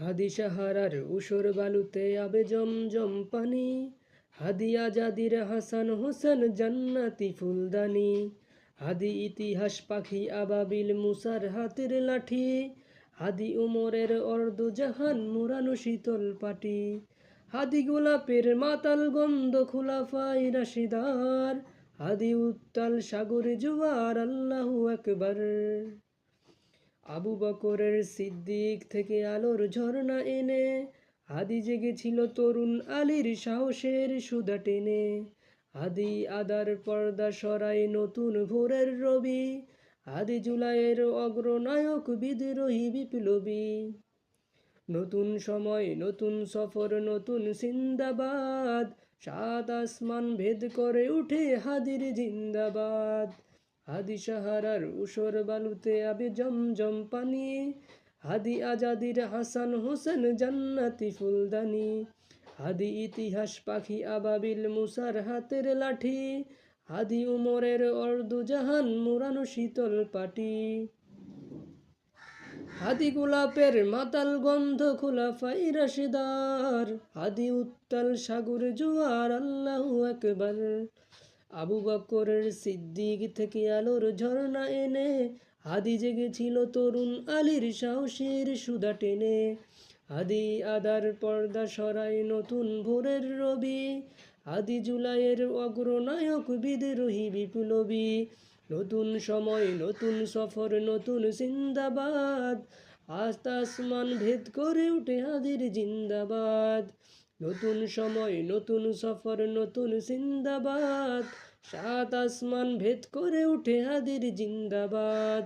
হাদি সাহারার উসর বালুতে আবে জমজম পানি, হাদি আজাদির হাসান হোসেন জান্নাতি ফুলদানি, হাদি ইতিহাস পাখি আবাবিল মুসার হাতের লাঠি, হাদি উমরের অর্ধ জাহান মুরানো শীতল পাটি, হাদি গোলাপের মাতাল গন্ধ খুলাফাই রাশিদার, হাদি উত্তাল সাগরে জোয়ার আল্লাহু আকবার। আবু বকরের সিদ্দিক থেকে আলোর ঝর্ণা এনে, হাদি জেগেছিল তরুণ আলীর সাহসের সুধা টেনে, হাদি আদার পর্দা সরাই নতুন ভোরের রবি, হাদি জুলাইয়ের অগ্রনায়ক বিদ্রোহী বিপ্লবী। নতুন সময় নতুন সফর নতুন জিন্দাবাদ, সাত আসমান ভেদ করে উঠে হাদির জিন্দাবাদ। হাদি সাহারার উসর বালুতে আবে জমজম পানি, হাদি আজাদির হাসান হোসেন জান্নাতি ফুলদানি, হাদি ইতিহাস পাখি আবাবিল মুসার হাতের লাঠি, হাদি উমরের অর্ধ জাহান মুরানো শীতল পাটি, হাদি গোলাপের মাতাল গন্ধ খুলাফাই রাশিদার, হাদি উত্তাল সাগর জোয়ার আল্লাহু আকবার। আবু বকরের সিদ্দিক থেকে আলোর ঝর্ণা এনে, হাদি জেগেছিল তরুণ আলীর সাহসের সুধা টেনে, হাদি আদার পর্দা সরাই নতুন ভোরের রবি, হাদি জুলাইয়ের অগ্রনায়ক বিদ্রোহী বিপ্লবী। নতুন সময় নতুন সফর নতুন জিন্দাবাদ, আস্ত আসমান ভেদ করে উঠে হাদির জিন্দাবাদ। নতুন সময় নতুন সফর নতুন জিন্দাবাদ, সাত আসমান ভেদ করে উঠে হাদির জিন্দাবাদ।